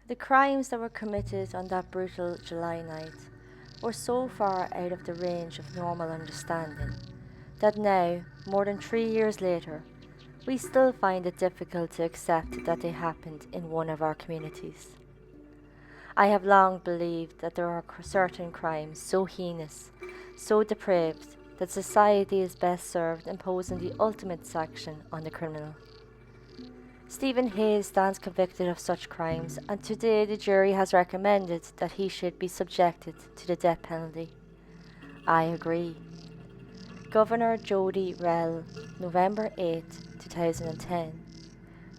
The crimes that were committed on that brutal July night were so far out of the range of normal understanding that now, more than 3 years later, we still find it difficult to accept that they happened in one of our communities. I have long believed that there are certain crimes so heinous, so depraved, that society is best served imposing the ultimate sanction on the criminal. Stephen Hayes stands convicted of such crimes, and today the jury has recommended that he should be subjected to the death penalty. I agree. Governor Jody Rell, November 8, 2010.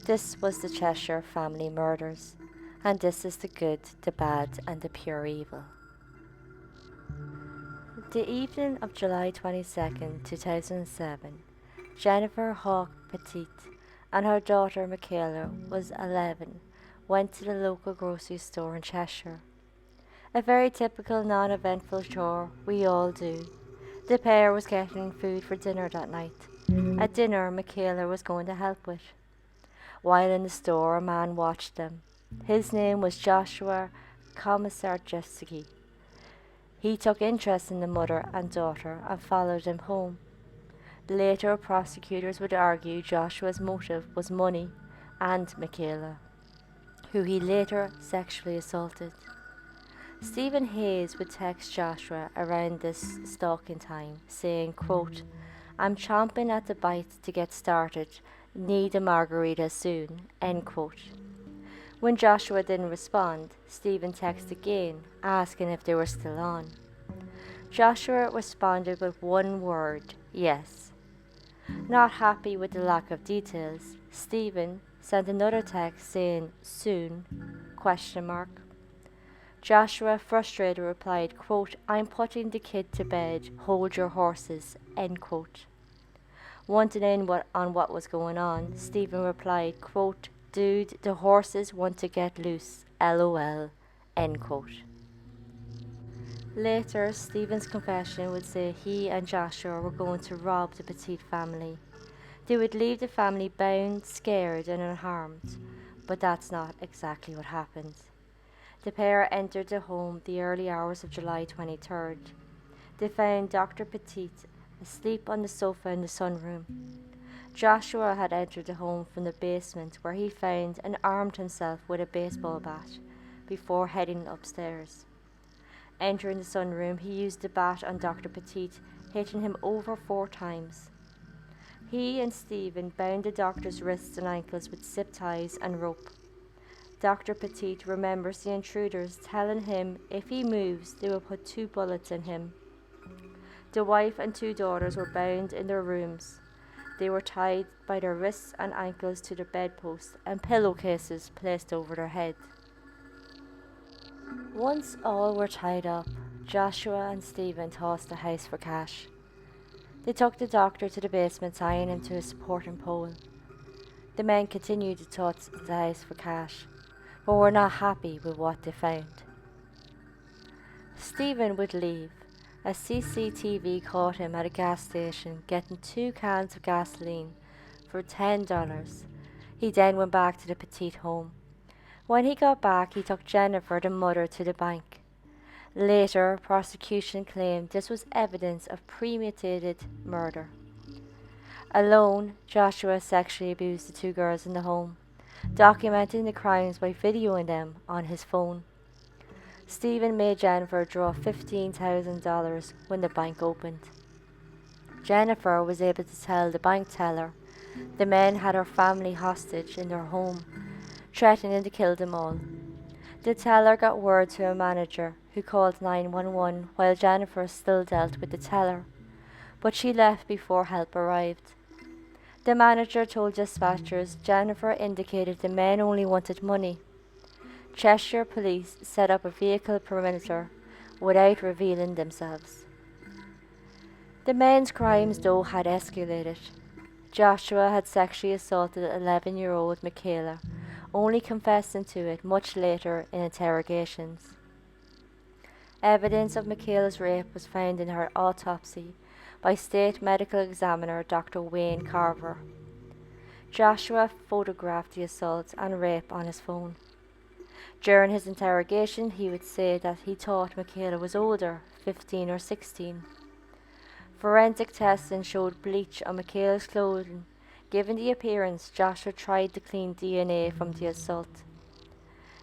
This was the Cheshire Family Murders, and this is the good, the bad, and the pure evil. The evening of July 22nd, 2007, Jennifer dr.petit and her daughter Michaela was 11, went to the local grocery store in Cheshire. A very typical non-eventful chore we all do. The pair was getting food for dinner that night, a dinner Michaela was going to help with. While in the store, a man watched them. His name was Joshua Komisarjevsky. He took interest in the mother and daughter and followed them home. Later, prosecutors would argue Joshua's motive was money and Michaela, who he later sexually assaulted. Stephen Hayes would text Joshua around this stalking time, saying, quote, "I'm chomping at the bite to get started, need a margarita soon," end quote. When Joshua didn't respond, Stephen texted again, asking if they were still on. Joshua responded with one word, yes. Not happy with the lack of details, Stephen sent another text saying, "soon?" Joshua, frustrated, replied, quote, "I'm putting the kid to bed, hold your horses," end quote. Wanting in on what was going on, Stephen replied, quote, "Dude, the horses want to get loose, LOL," end quote. Later, Stephen's confession would say he and Joshua were going to rob the Petit family. They would leave the family bound, scared, and unharmed, but that's not exactly what happened. The pair entered the home the early hours of July 23rd. They found dr.petit asleep on the sofa in the sunroom. Joshua had entered the home from the basement, where he found and armed himself with a baseball bat before heading upstairs. Entering the sunroom, he used the bat on dr.petit, hitting him over 4 times. He and Stephen bound the doctor's wrists and ankles with zip ties and rope. Dr.petit remembers the intruders telling him if he moves, they will put 2 bullets in him. The wife and 2 daughters were bound in their rooms. They were tied by their wrists and ankles to the bedpost and pillowcases placed over their head. Once all were tied up, Joshua and Stephen tossed the house for cash. They took the doctor to the basement, tying him to a supporting pole. The men continued to toss the house for cash, but were not happy with what they found. Stephen would leave, as CCTV caught him at a gas station getting 2 cans of gasoline for $10. He then went back to the Petit home. When he got back, he took Jennifer, the mother, to the bank. Later, prosecution claimed this was evidence of premeditated murder. Alone, Joshua sexually abused the 2 girls in the home, documenting the crimes by videoing them on his phone. Stephen made Jennifer draw $15,000 when the bank opened. Jennifer was able to tell the bank teller the men had her family hostage in their home, threatening to kill them all. The teller got word to a manager, who called 911 while Jennifer still dealt with the teller, but she left before help arrived. The manager told dispatchers Jennifer indicated the men only wanted money. Cheshire police set up a vehicle perimeter without revealing themselves. The men's crimes, though, had escalated. Joshua had sexually assaulted 11-year-old Michaela, only confessing to it much later in interrogations. Evidence of Michaela's rape was found in her autopsy by State Medical Examiner Dr. Wayne Carver. Joshua photographed the assault and rape on his phone. During his interrogation, he would say that he thought Michaela was older, 15 or 16. Forensic testing showed bleach on Michaela's clothing. Given the appearance, Joshua tried to clean DNA from the assault.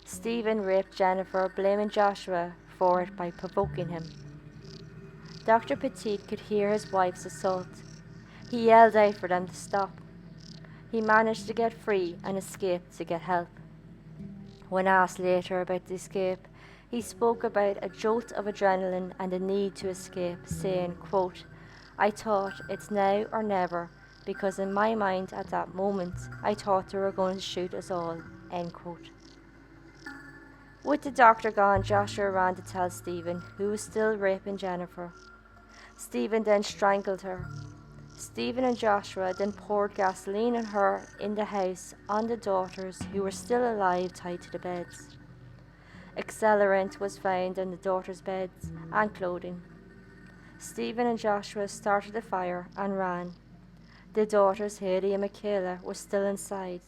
Stephen raped Jennifer, blaming Joshua for it by provoking him. Dr. Petit could hear his wife's assault. He yelled out for them to stop. He managed to get free and escaped to get help. When asked later about the escape, he spoke about a jolt of adrenaline and the need to escape, saying, quote, "I thought it's now or never, because in my mind at that moment, I thought they were going to shoot us all," end quote. With the doctor gone, Joshua ran to tell Stephen, who was still raping Jennifer. Stephen then strangled her. Stephen and Joshua then poured gasoline on her in the house on the daughters, who were still alive, tied to the beds. Accelerant was found on the daughters' beds and clothing. Stephen and Joshua started the fire and ran. The daughters, Haley and Michaela, were still inside.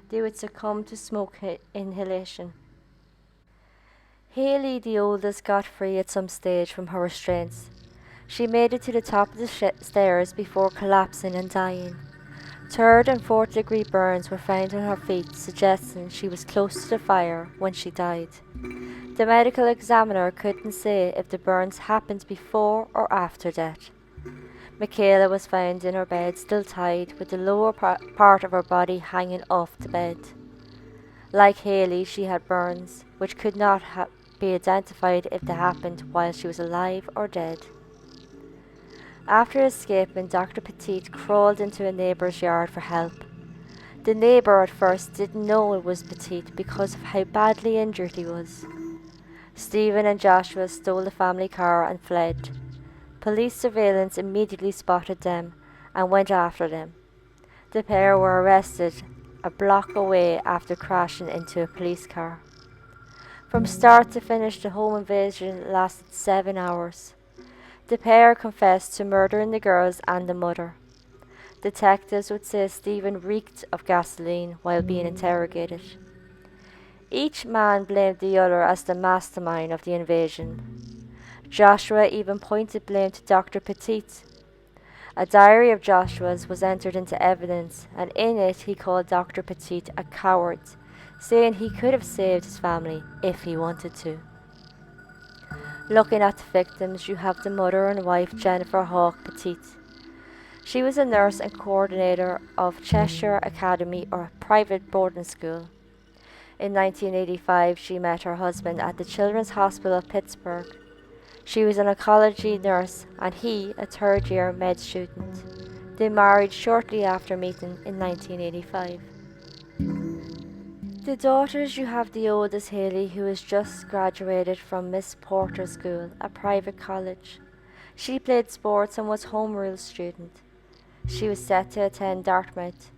They would succumb to smoke inhalation. Haley, the oldest, got free at some stage from her restraints. She made it to the top of the stairs before collapsing and dying. 3rd and 4th degree burns were found on her feet, suggesting she was close to the fire when she died. The medical examiner couldn't say if the burns happened before or after death. Michaela was found in her bed, still tied, with the lower part of her body hanging off the bed. Like Haley, she had burns, which could not be identified if they happened while she was alive or dead. After escaping, Dr. Petit crawled into a neighbour's yard for help. The neighbour at first didn't know it was Petit because of how badly injured he was. Stephen and Joshua stole the family car and fled. Police surveillance immediately spotted them and went after them. The pair were arrested a block away after crashing into a police car. From start to finish, the home invasion lasted 7 hours. The pair confessed to murdering the girls and the mother. Detectives would say Stephen reeked of gasoline while being interrogated. Each man blamed the other as the mastermind of the invasion. Joshua even pointed blame to Dr. Petit. A diary of Joshua's was entered into evidence, and in it he called Dr. Petit a coward, saying he could have saved his family if he wanted to. Looking at the victims, you have the mother and wife Jennifer Hawke Petit. She was a nurse and coordinator of Cheshire Academy, or private boarding school. In 1985, she met her husband at the Children's Hospital of Pittsburgh. She was an oncology nurse and he a third-year med student. They married shortly after meeting in 1985. The daughters, you have the oldest, Haley, who has just graduated from Miss Porter School, a private college. She played sports and was home rule student. She was set to attend Dartmouth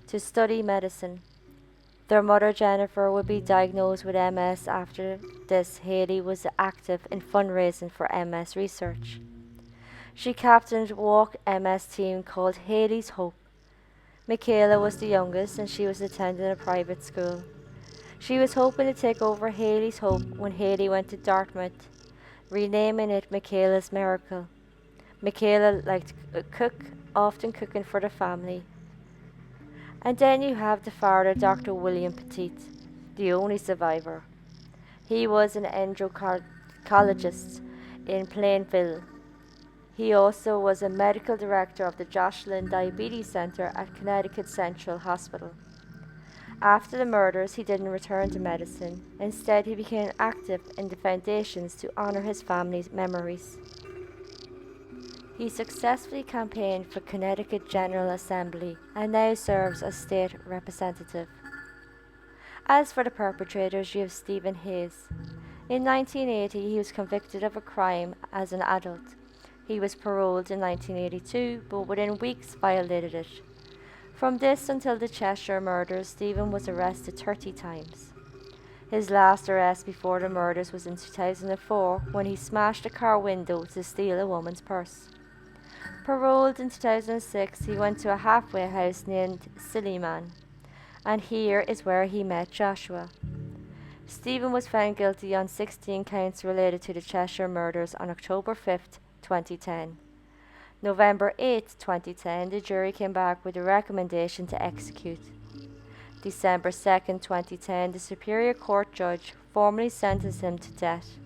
to study medicine. Their mother, Jennifer, would be diagnosed with MS. After this, Haley was active in fundraising for MS research. She captained a walk MS team called Haley's Hope. Michaela was the youngest and she was attending a private school. She was hoping to take over Haley's Hope when Haley went to Dartmouth, renaming it Michaela's Miracle. Michaela liked to cook, often cooking for the family. And then you have the father, Dr. William Petit, the only survivor. He was an endocrinologist in Plainville. He also was a medical director of the Joslin Diabetes Center at Connecticut Central Hospital. After the murders, he didn't return to medicine. Instead, he became active in the foundations to honor his family's memories. He successfully campaigned for Connecticut General Assembly and now serves as state representative. As for the perpetrators, you have Stephen Hayes. In 1980, he was convicted of a crime as an adult. He was paroled in 1982, but within weeks violated it. From this until the Cheshire Murders, Stephen was arrested 30 times. His last arrest before the murders was in 2004 when he smashed a car window to steal a woman's purse. Paroled in 2006, he went to a halfway house named Silly Man, and here is where he met Joshua. Stephen was found guilty on 16 counts related to the Cheshire Murders on October 5th, 2010. November 8th, 2010, the jury came back with a recommendation to execute. December 2nd, 2010, the Superior Court judge formally sentenced him to death.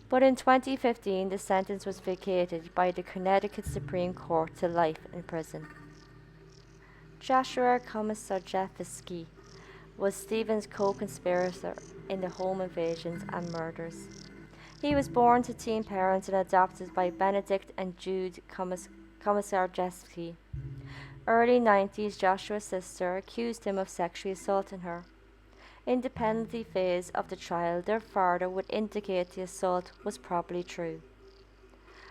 But in 2015, the sentence was vacated by the Connecticut Supreme Court to life in prison. Joshua Komisarjevsky was Stephen's co-conspirator in the home invasions and murders. He was born to teen parents and adopted by Benedict and Jude Komisarjevsky. Early 90s, Joshua's sister accused him of sexually assaulting her. In the penalty phase of the trial, their father would indicate the assault was probably true.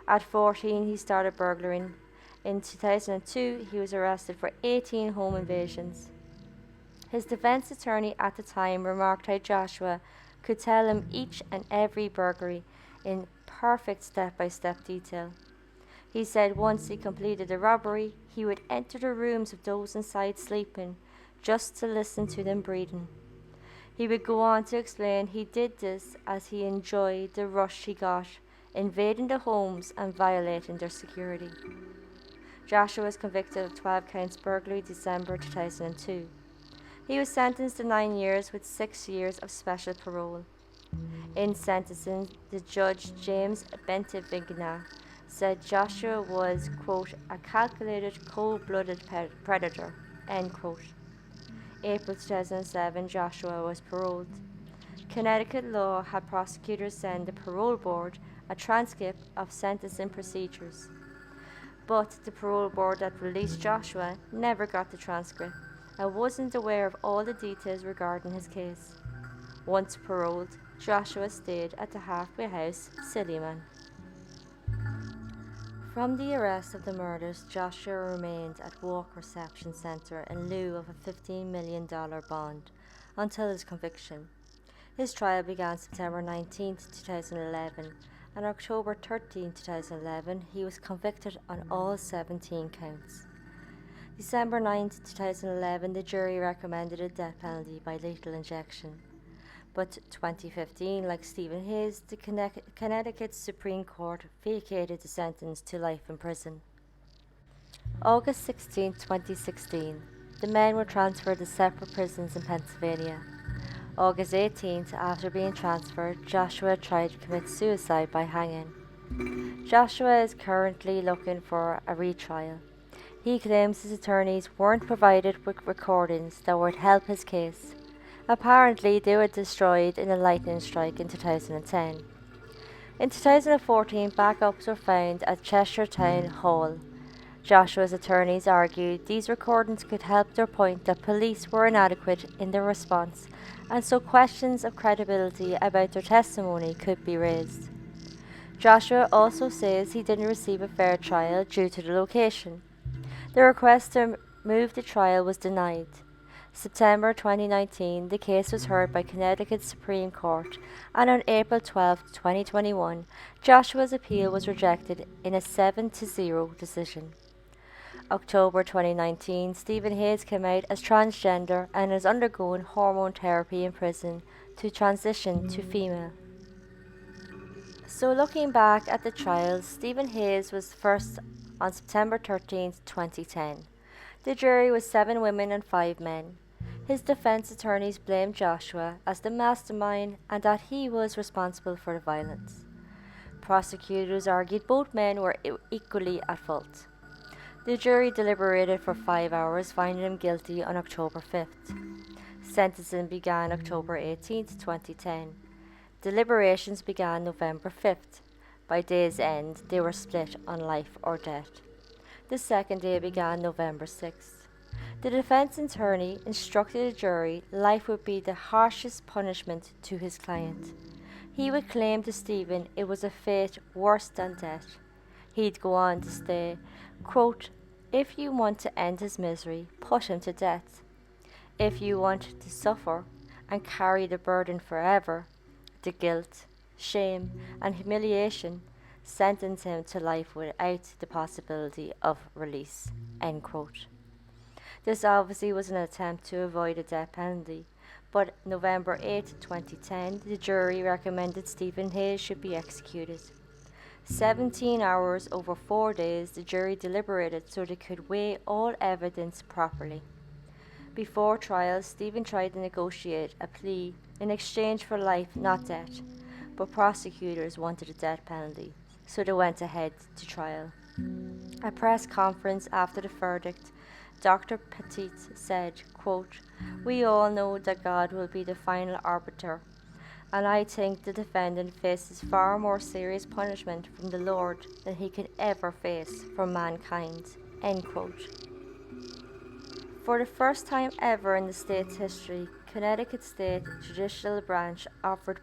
At 14, he started burglaring. In 2002, he was arrested for 18 home invasions. His defense attorney at the time remarked how Joshua could tell him each and every burglary in perfect step-by-step detail. He said once he completed a robbery, he would enter the rooms of those inside sleeping, just to listen to them breathing. He would go on to explain he did this as he enjoyed the rush he got, invading the homes and violating their security. Joshua was convicted of 12 counts burglary December 2002. He was sentenced to 9 years with 6 years of special parole. In sentencing, the judge James Bentivigna said Joshua was, quote, a calculated, cold-blooded predator, end quote. April 2007, Joshua was paroled. Connecticut law had prosecutors send the parole board a transcript of sentencing procedures. But the parole board that released Joshua never got the transcript and wasn't aware of all the details regarding his case. Once paroled, Joshua stayed at the halfway house Silliman. From the arrest of the murders, Joshua remained at Walk Reception Centre in lieu of a $15 million bond until his conviction. His trial began September 19, 2011, and October 13, 2011, he was convicted on all 17 counts. December 9, 2011, the jury recommended a death penalty by lethal injection. But 2015, like Stephen Hayes, the Connecticut Supreme Court vacated the sentence to life in prison. August 16, 2016, the men were transferred to separate prisons in Pennsylvania. August 18th, after being transferred, Joshua tried to commit suicide by hanging. Joshua is currently looking for a retrial. He claims his attorneys weren't provided with recordings that would help his case. Apparently, they were destroyed in a lightning strike in 2010. In 2014, backups were found at Cheshire Town Hall. Joshua's attorneys argued these recordings could help their point that police were inadequate in their response, and so questions of credibility about their testimony could be raised. Joshua also says he didn't receive a fair trial due to the location. The request to move the trial was denied. September 2019, the case was heard by Connecticut Supreme Court, and on April 12, 2021, Joshua's appeal was rejected in a 7-0 decision. October 2019, Stephen Hayes came out as transgender and is undergoing hormone therapy in prison to transition to female. So looking back at the trials, Stephen Hayes was first on September 13, 2010. The jury was 7 women and 5 men. His defense attorneys blamed Joshua as the mastermind and that he was responsible for the violence. Prosecutors argued both men were equally at fault. The jury deliberated for 5 hours, finding him guilty on October 5th. Sentencing began October 18, 2010. Deliberations began November 5th. By day's end, they were split on life or death. The second day began November 6th. The defense attorney instructed the jury life would be the harshest punishment to his client. He would claim to Stephen it was a fate worse than death. He'd go on to say, quote, if you want to end his misery, put him to death. If you want to suffer and carry the burden forever, the guilt, shame, and humiliation, sentence him to life without the possibility of release, end quote. This obviously was an attempt to avoid a death penalty, but November 8, 2010, the jury recommended Stephen Hayes should be executed. 17 hours over 4 days, the jury deliberated so they could weigh all evidence properly. Before trial, Stephen tried to negotiate a plea in exchange for life, not death, but prosecutors wanted a death penalty, so they went ahead to trial. At a press conference after the verdict, Dr.petit said, quote, "We all know that God will be the final arbiter, and I think the defendant faces far more serious punishment from the Lord than he can ever face from mankind." End quote. For the first time ever in the state's history, Connecticut State Judicial Branch offered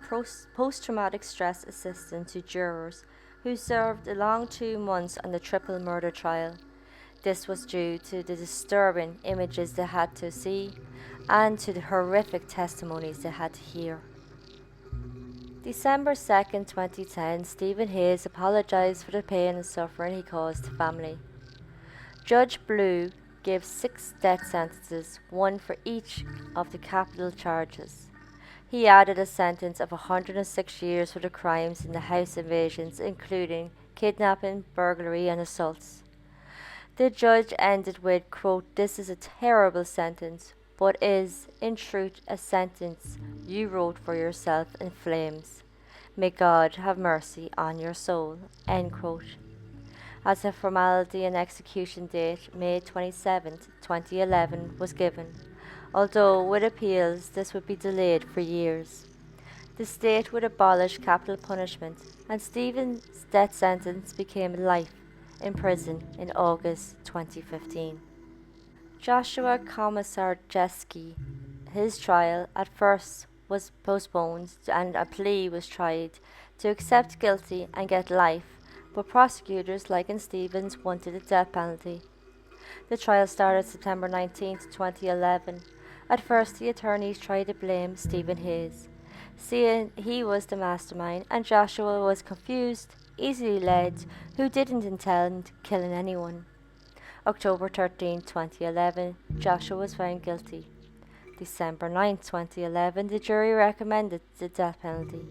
post-traumatic stress assistance to jurors who served a long 2 months on the triple murder trial. This was due to the disturbing images they had to see and to the horrific testimonies they had to hear. December 2nd, 2010, Stephen Hayes apologized for the pain and suffering he caused the family. Judge Blue gave 6 death sentences, 1 for each of the capital charges. He added a sentence of 106 years for the crimes in the house invasions, including kidnapping, burglary, and assaults. The judge ended with, quote, "This is a terrible sentence, but is, in truth, a sentence you wrote for yourself in flames. May God have mercy on your soul," end quote. As a formality, an execution date, May 27, 2011, was given, although with appeals this would be delayed for years. The state would abolish capital punishment, and Stephen's death sentence became life in prison in August 2015. Joshua Commissar Jeske, his trial at first was postponed and a plea was tried to accept guilty and get life, but prosecutors, like in Stevens, wanted a death penalty. The trial started September 19, 2011. At first, the attorneys tried to blame Stephen Hayes, saying he was the mastermind and Joshua was confused, easily led, who didn't intend killing anyone. October 13, 2011, Joshua was found guilty. December 9, 2011, the jury recommended the death penalty.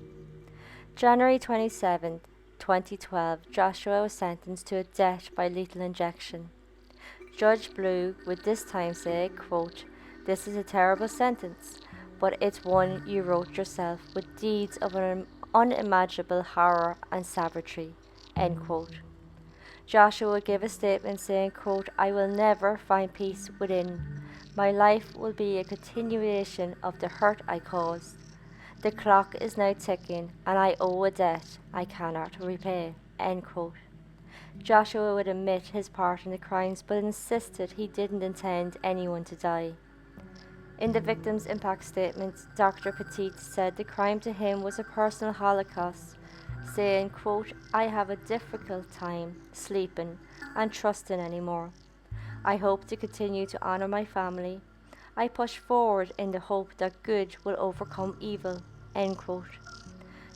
January 27, 2012, Joshua was sentenced to a death by lethal injection. Judge Blue would this time say, quote, "This is a terrible sentence, but it's one you wrote yourself with deeds of an unimaginable horror and savagery," end quote. Joshua would give a statement saying, quote, "I will never find peace within. My life will be a continuation of the hurt I caused. The clock is now ticking, and I owe a debt I cannot repay," end quote. Joshua would admit his part in the crimes, but insisted he didn't intend anyone to die. In the victim's impact statement, Dr. Petit said the crime to him was a personal holocaust, saying, quote, "I have a difficult time sleeping and trusting anymore. I hope to continue to honor my family. I push forward in the hope that good will overcome evil," end quote.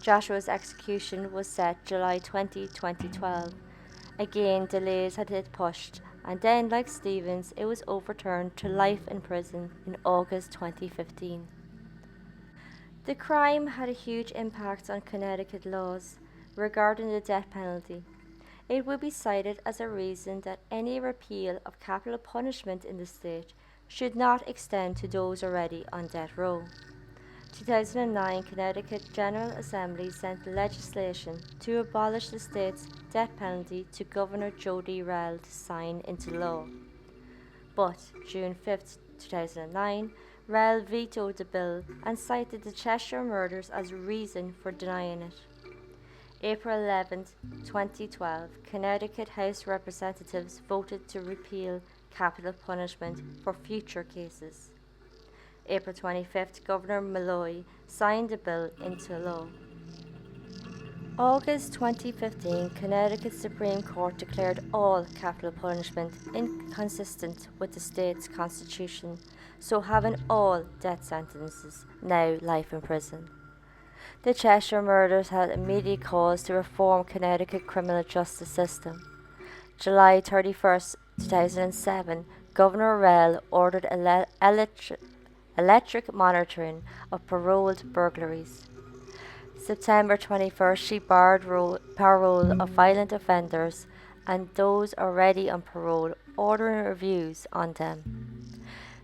Joshua's execution was set July 20, 2012. Again, delays had been pushed, and then, like Stevens, it was overturned to life in prison in August 2015. The crime had a huge impact on Connecticut laws regarding the death penalty. It would be cited as a reason that any repeal of capital punishment in the state should not extend to those already on death row. 2009, Connecticut General Assembly sent legislation to abolish the state's death penalty to Governor Jody Rell to sign into law. But June 5, 2009, Rell vetoed the bill and cited the Cheshire Murders as reason for denying it. April 11, 2012, Connecticut House Representatives voted to repeal capital punishment for future cases. April 25th, Governor Malloy signed the bill into law. August 2015, Connecticut Supreme Court declared all capital punishment inconsistent with the state's constitution, so having all death sentences now life in prison. The Cheshire Murders had immediate calls to reform Connecticut criminal justice system. July 31st, 2007, Governor Rell ordered electric monitoring of paroled burglaries. September 21st, she barred parole of violent offenders and those already on parole, ordering reviews on them.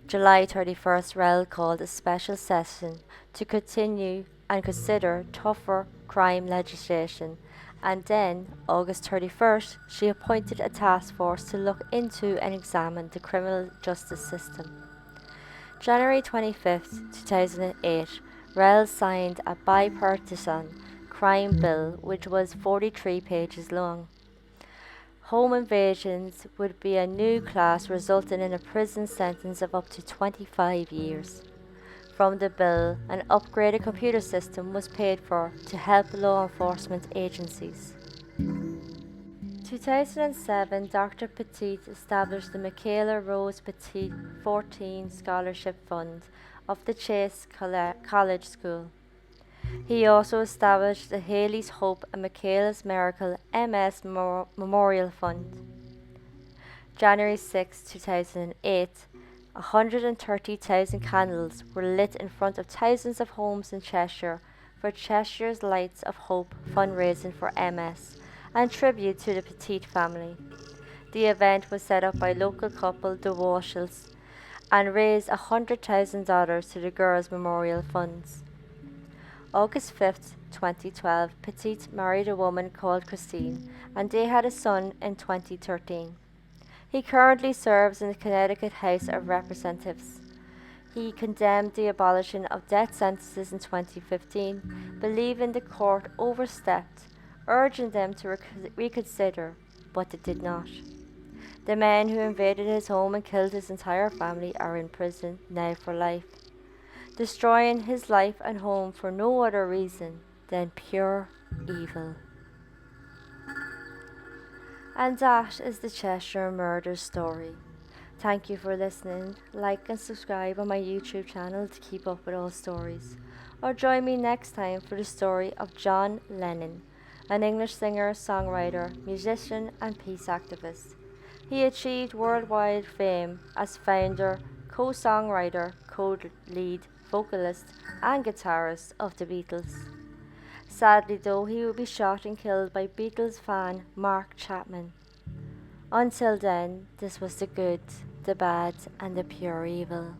July 31st, Rel called a special session to continue and consider tougher crime legislation, and then, August 31st, she appointed a task force to look into and examine the criminal justice system. January 25th, 2008, Rel signed a bipartisan crime bill which was 43 pages long. Home invasions would be a new class resulting in a prison sentence of up to 25 years. From the bill, an upgraded computer system was paid for to help law enforcement agencies. 2007, Dr.petit established the Michaela Rose Petit 14 Scholarship Fund of the Chase College School. He also established the Haley's Hope and Michaela's Miracle MS Memorial Fund. January 6, 2008, 130,000 candles were lit in front of thousands of homes in Cheshire for Cheshire's Lights of Hope fundraising for MS and tribute to the Petit family. The event was set up by local couple the Walshells and raised $100,000 to the Girls' Memorial Funds. August 5, 2012, Petit married a woman called Christine, and they had a son in 2013. He currently serves in the Connecticut House of Representatives. He condemned the abolition of death sentences in 2015, believing the court overstepped, urging them to reconsider, but they did not. The men who invaded his home and killed his entire family are in prison now for life, destroying his life and home for no other reason than pure evil. And that is the Cheshire Murders story. Thank you for listening. Like and subscribe on my YouTube channel to keep up with all stories. Or join me next time for the story of John Lennon, an English singer, songwriter, musician and peace activist. He achieved worldwide fame as founder, co-songwriter, co-lead vocalist and guitarist of the Beatles. Sadly though, he would be shot and killed by Beatles fan Mark Chapman. Until then, this was the good, the bad and the pure evil.